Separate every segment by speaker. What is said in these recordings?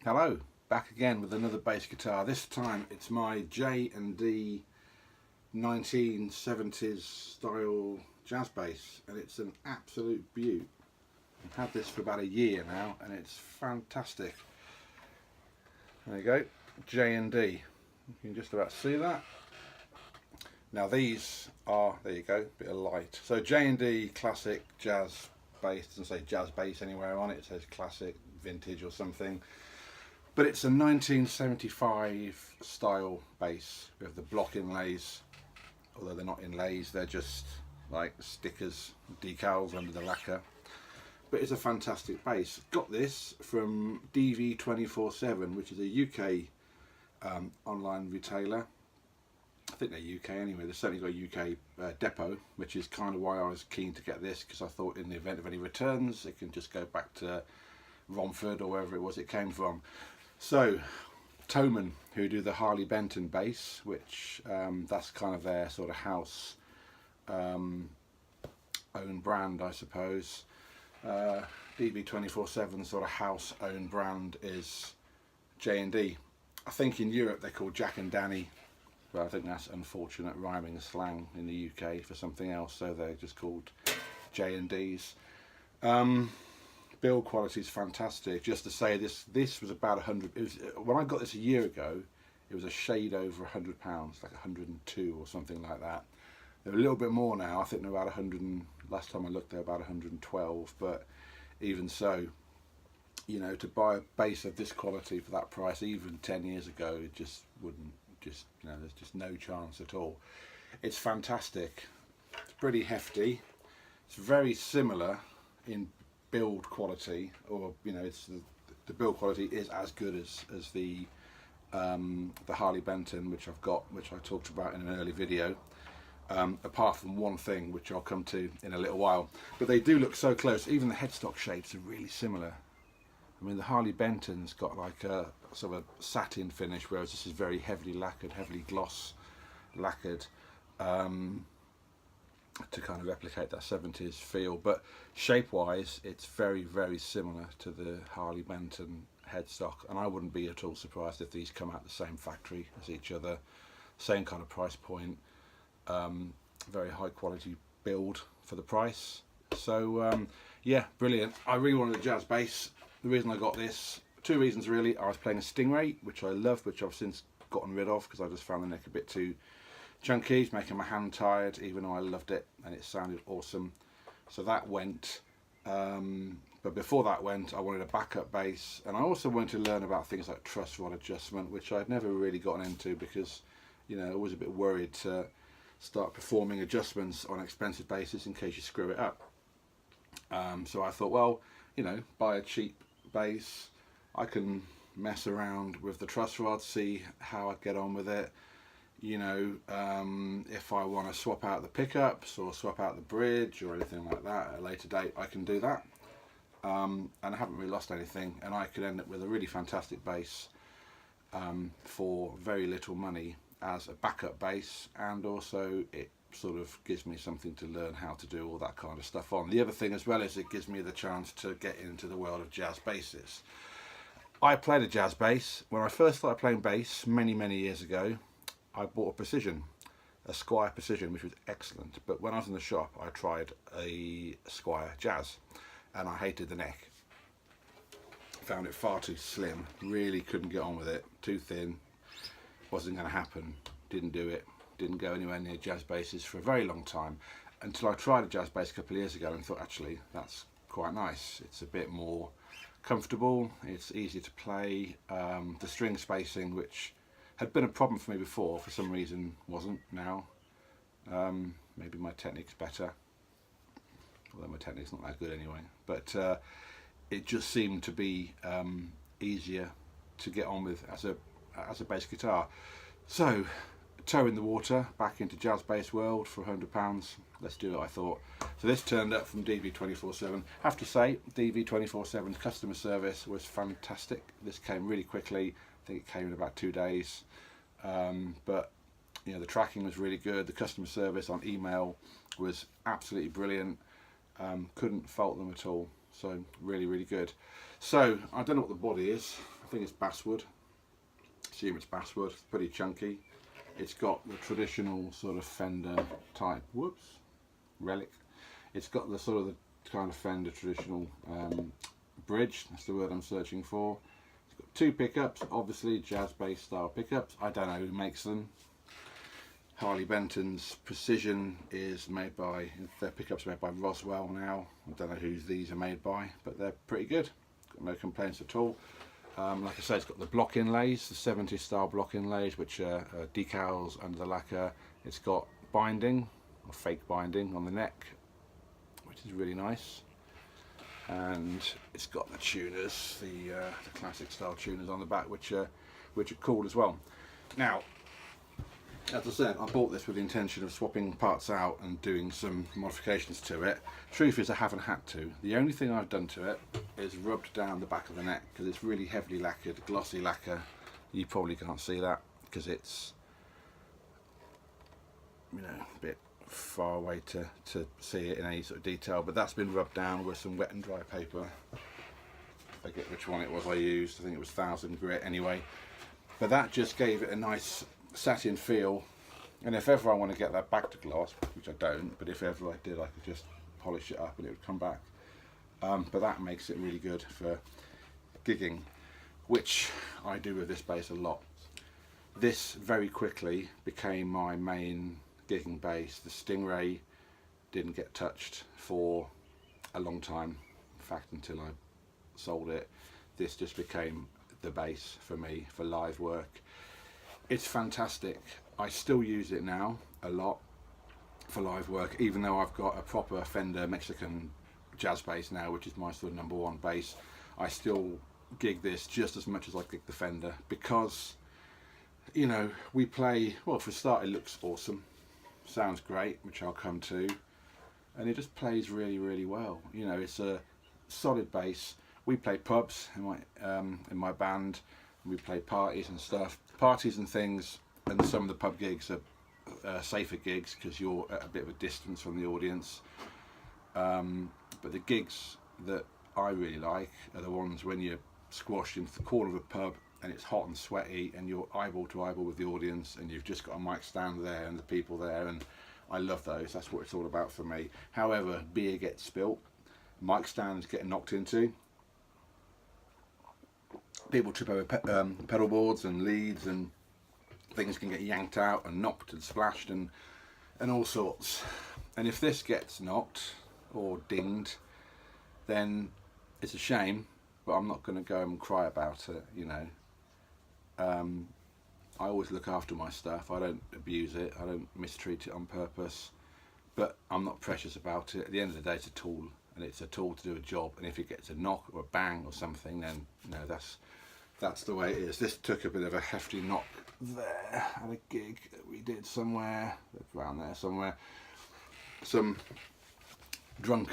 Speaker 1: Hello, back again with another bass guitar. This time it's my J&D 1970s style jazz bass, and it's an absolute beaut. I've had this for about a year now and it's fantastic. There you go, J&D. You can just about see that. Now these are, there you go, bit of light. So J&D classic jazz bass, doesn't say jazz bass anywhere on it, it says classic, vintage or something. But it's a 1975 style bass with the block inlays, although they're not inlays, they're just like stickers, decals under the lacquer. But it's a fantastic bass. Got this from DV247, which is a UK online retailer. I think they're UK anyway, they've certainly got a UK depot, which is kind of why I was keen to get this, because I thought in the event of any returns it can just go back to Romford or wherever it was it came from. So Thomann, who do the Harley Benton bass, which that's kind of their sort of house own brand, I suppose. DV247 sort of house own brand is J&D. I think in Europe they're called Jack and Danny, but I think that's unfortunate rhyming slang in the UK for something else, so they're just called J&Ds. Build quality is fantastic. Just to say, this was about 100. When I got this a year ago, it was a shade over £100, like 102 or something like that. They're a little bit more now. I think they're about 100. Last time I looked, they're about 112. But even so, you know, to buy a bass of this quality for that price, even 10 years ago, it just wouldn't. Just, you know, there's just no chance at all. It's fantastic. It's pretty hefty. It's very similar in build quality, or you know, it's the build quality is as good as the Harley Benton, which I've got, which I talked about in an early video, apart from one thing which I'll come to in a little while. But they do look so close. Even the headstock shapes are really similar. I mean, the Harley Benton's got like a sort of a satin finish, whereas this is very heavily lacquered, heavily gloss lacquered, to kind of replicate that 70s feel. But shape wise it's very, very similar to the Harley Benton headstock, and I wouldn't be at all surprised if these come out the same factory as each other, same kind of price point, very high quality build for the price. So yeah, brilliant. I really wanted a jazz bass. The reason I got this, two reasons really. I was playing a Stingray, which I love, which I've since gotten rid of because I just found the neck a bit too chunky, it's making my hand tired, even though I loved it and it sounded awesome. So that went, but before that went, I wanted a backup bass, and I also wanted to learn about things like truss rod adjustment, which I'd never really gotten into because, you know, I was a bit worried to start performing adjustments on expensive basses in case you screw it up. So I thought, well, you know, buy a cheap bass, I can mess around with the truss rod, see how I get on with it. You know, if I want to swap out the pickups or swap out the bridge or anything like that at a later date, I can do that. And I haven't really lost anything, and I could end up with a really fantastic bass for very little money as a backup bass, and also it sort of gives me something to learn how to do all that kind of stuff on. The other thing as well is it gives me the chance to get into the world of jazz basses. I played a jazz bass. When I first started playing bass many years ago, I bought a Precision, a Squier Precision, which was excellent. But when I was in the shop, I tried a Squier Jazz, and I hated the neck. Found it far too slim, really couldn't get on with it, too thin, wasn't going to happen, didn't do it, didn't go anywhere near jazz basses for a very long time, until I tried a jazz bass a couple of years ago and thought, actually, that's quite nice. It's a bit more comfortable, it's easy to play, the string spacing, which had been a problem for me before, for some reason wasn't now. Maybe my technique's better, although my technique's not that good anyway, but it just seemed to be easier to get on with as a bass guitar. So toe in the water, back into jazz bass world for £100, let's do it, I thought. So this turned up from DV247. Have to say, DV247's customer service was fantastic. This came really quickly. I think it came in about 2 days, but you know, the tracking was really good. The customer service on email was absolutely brilliant. Couldn't fault them at all. So really good. So I don't know what the body is. I think it's basswood. Assume it's basswood. It's pretty chunky. It's got the traditional sort of Fender type, relic. It's got the sort of the kind of Fender traditional bridge, that's the word I'm searching for. It's got 2 pickups, obviously jazz bass style pickups. I don't know who makes them. Harley Benton's Precision is made by, their pickups are made by Roswell now. I don't know who these are made by, but they're pretty good. Got no complaints at all. Like I say, it's got the block inlays, the 70s style block inlays, which are decals under the lacquer. It's got binding, or fake binding, on the neck, which is really nice. And it's got the tuners, the classic style tuners on the back, which are cool as well. Now, as I said, I bought this with the intention of swapping parts out and doing some modifications to it. Truth is, I haven't had to. The only thing I've done to it is rubbed down the back of the neck, because it's really heavily lacquered, glossy lacquer. You probably can't see that because it's, you know, a bit far away to see it in any sort of detail, but that's been rubbed down with some wet and dry paper. I forget which one it was I used. I think it was 1000 grit anyway. But that just gave it a nice satin feel, and if ever I want to get that back to gloss, which I don't, but if ever I did, I could just polish it up and it would come back. But that makes it really good for gigging, which I do with this bass a lot. This very quickly became my main gigging bass. The Stingray didn't get touched for a long time, in fact until I sold it. This just became the bass for me for live work. It's fantastic. I still use it now a lot for live work, even though I've got a proper Fender Mexican jazz bass now, which is my sort of #1 bass. I still gig this just as much as I gig the Fender, because, you know, we play, well, for a start it looks awesome, sounds great, which I'll come to, and it just plays really, really well. You know, it's a solid bass. We play pubs in my band, and we play parties and stuff. Parties and things, and some of the pub gigs are safer gigs because you're at a bit of a distance from the audience. But the gigs that I really like are the ones when you're squashed into the corner of a pub and it's hot and sweaty and you're eyeball to eyeball with the audience and you've just got a mic stand there and the people there, and I love those. That's what it's all about for me. However, beer gets spilt, mic stands get knocked into, people trip over pedal boards and leads, and things can get yanked out and knocked and splashed and all sorts. And if this gets knocked or dinged, then it's a shame, but I'm not going to go and cry about it, you know. I always look after my stuff. I don't abuse it. I don't mistreat it on purpose, but I'm not precious about it. At the end of the day, it's a tool, and it's a tool to do a job, and if it gets a knock or a bang or something, then, you know, that's the way it is. This took a bit of a hefty knock there at a gig that we did somewhere, around there somewhere. Some drunk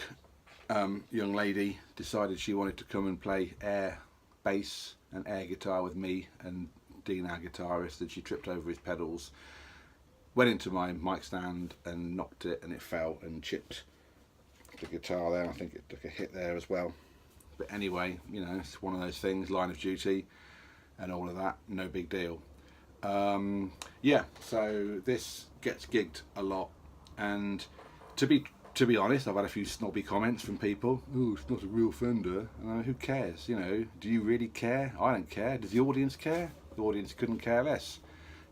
Speaker 1: young lady decided she wanted to come and play air bass and air guitar with me and Dean, our guitarist, and she tripped over his pedals, went into my mic stand and knocked it, and it fell and chipped the guitar there. I think it took a hit there as well. But anyway, you know, it's one of those things, line of duty and all of that, no big deal. Yeah, so this gets gigged a lot, and to be honest, I've had a few snobby comments from people. Oh, it's not a real Fender. Who cares? You know, do you really care? I don't care. Does the audience care? The audience couldn't care less.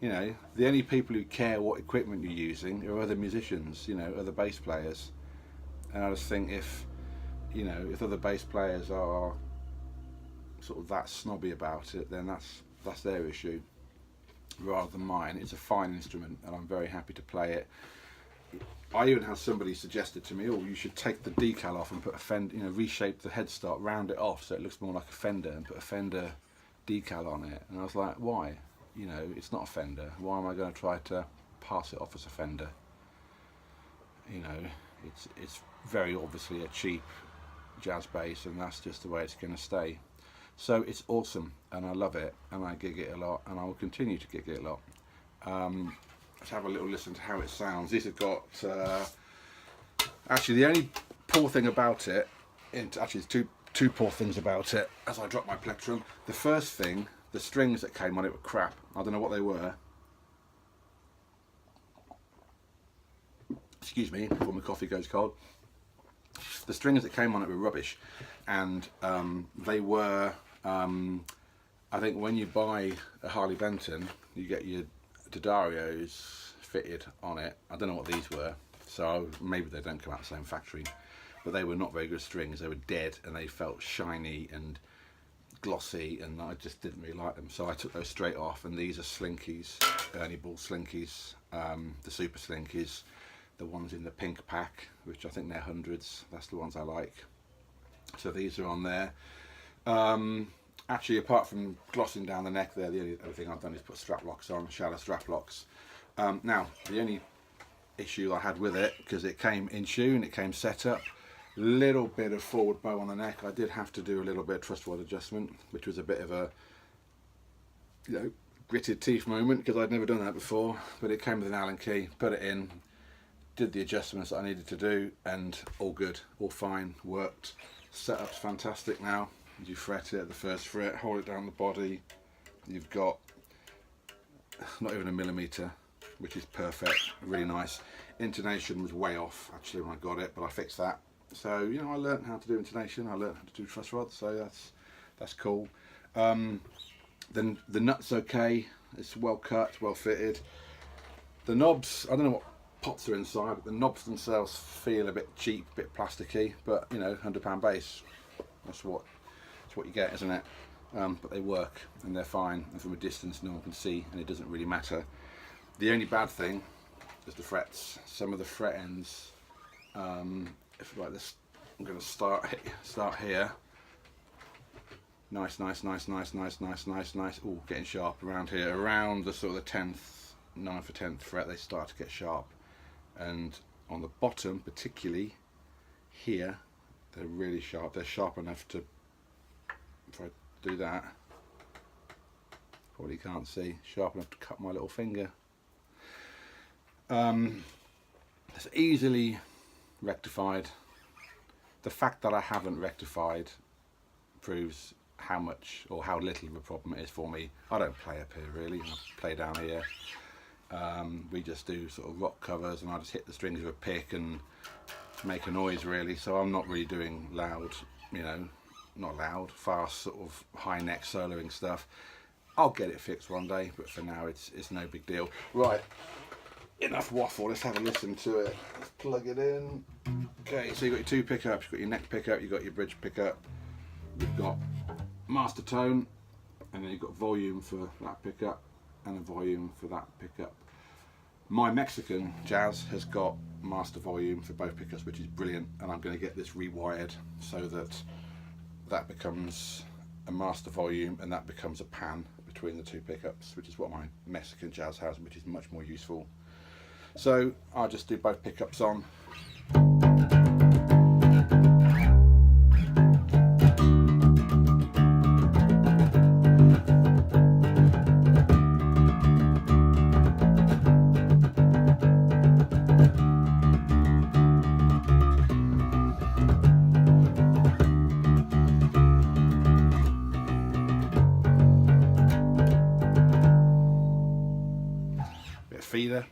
Speaker 1: You know, the only people who care what equipment you're using are other musicians, you know, other bass players. And I just think if, you know, if other bass players are sort of that snobby about it, then that's their issue rather than mine. It's a fine instrument and I'm very happy to play it. I even had somebody suggested to me, oh, you should take the decal off and put a Fender, you know, reshape the headstock, round it off so it looks more like a Fender, and put a Fender decal on it. And I was like, why? You know, it's not a Fender. Why am I going to try to pass it off as a Fender? You know, it's very obviously a cheap jazz bass, and that's just the way it's going to stay. So it's awesome, and I love it, and I gig it a lot, and I will continue to gig it a lot. Let's have a little listen to how it sounds. These have got, actually the only poor thing about it, actually there's two two poor things about it as I drop my plectrum. The first thing, the strings that came on it were crap. I don't know what they were. Excuse me, before my coffee goes cold. The strings that came on it were rubbish, and they were, I think when you buy a Harley Benton, you get your D'Addarios fitted on it. I don't know what these were, so maybe they don't come out the same factory, but they were not very good strings. They were dead and they felt shiny and glossy, and I just didn't really like them, so I took those straight off. And these are Slinkies, Ernie Ball Slinkies, the Super Slinkies, the ones in the pink pack, which I think they're hundreds. That's the ones I like. So these are on there. Actually, apart from glossing down the neck there, the only other thing I've done is put strap locks on, shallow strap locks. Now, the only issue I had with it, because it came in tune, it came set up, little bit of forward bow on the neck. I did have to do a little bit of truss rod adjustment, which was a bit of a, you know, gritted teeth moment, because I'd never done that before. But it came with an Allen key, put it in, did the adjustments that I needed to do, and all good, all fine, worked. Setup's fantastic now. You fret it at the first fret, hold it down the body. You've got not even a millimetre, which is perfect, really nice. Intonation was way off actually when I got it, but I fixed that. So, you know, I learned how to do intonation, I learned how to do truss rods, so that's cool. Then the nut's okay, it's well cut, well fitted. The knobs, I don't know what pots are inside, but the knobs themselves feel a bit cheap, a bit plasticky, but you know, £100 base, that's what you get, isn't it? But they work and they're fine, and from a distance no one can see, and it doesn't really matter. The only bad thing is the frets. Some of the fret ends, if like this, I'm going to start here. Nice. Oh, getting sharp around here, around the sort of the 10th, 9th or 10th fret, they start to get sharp. And on the bottom, particularly here, they're really sharp. They're sharp enough to, if I do that, probably can't see, sharp enough to cut my little finger. It's easily rectified. The fact that I haven't rectified proves how much or how little of a problem it is for me. I don't play up here really, I play down here. We just do sort of rock covers, and I just hit the strings with a pick and make a noise really, so I'm not really doing loud, you know, not loud, fast sort of high neck soloing stuff. I'll get it fixed one day, but for now it's no big deal. Right, enough waffle, let's have a listen to it. Let's plug it in. Okay, so you've got your two pickups, you've got your neck pickup, you've got your bridge pickup, you've got master tone, and then you've got volume for that pickup and a volume for that pickup. My Mexican Jazz has got master volume for both pickups, which is brilliant, and I'm going to get this rewired so that that becomes a master volume and that becomes a pan between the two pickups, which is what my Mexican Jazz has, which is much more useful. So I'll just do both pickups on. Feeder,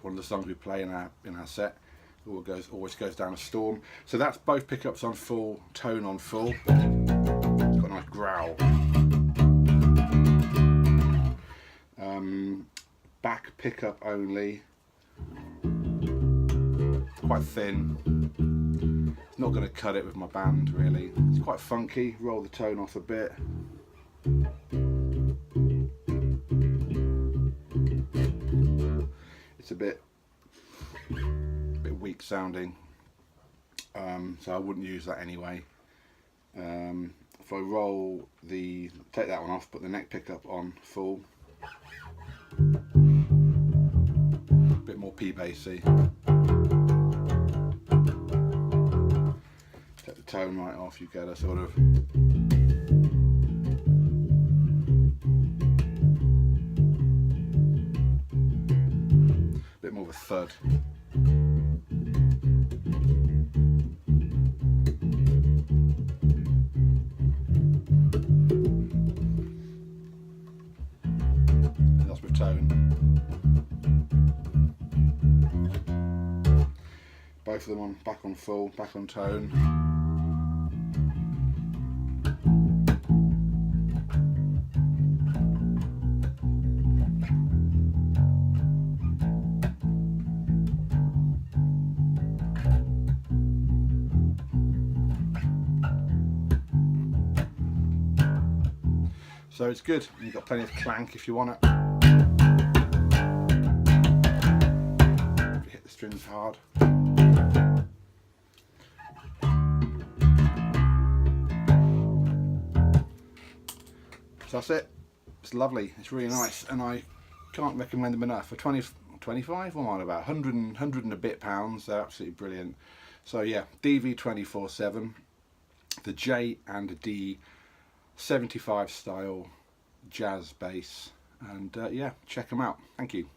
Speaker 1: one of the songs we play in our set, always goes down a storm. So that's both pickups on full, tone on full. It's got a nice growl. Back pickup only, quite thin. It's not going to cut it with my band really. It's quite funky. Roll the tone off a bit. It's a bit weak sounding, so I wouldn't use that anyway. If I take that one off, put the neck pickup on full, a bit more P-bassy. Take the tone right off, you get a sort of more of a thud. tone. Both of them on back on full, back on tone. So it's good. You've got plenty of clank if you want it. If you hit the strings hard. So that's it. It's lovely. It's really nice, and I can't recommend them enough. For 25, what am I on about? 100 and a bit pounds. They're absolutely brilliant. So yeah, DV247, the J and D 75 style jazz bass, and yeah, check them out. Thank you.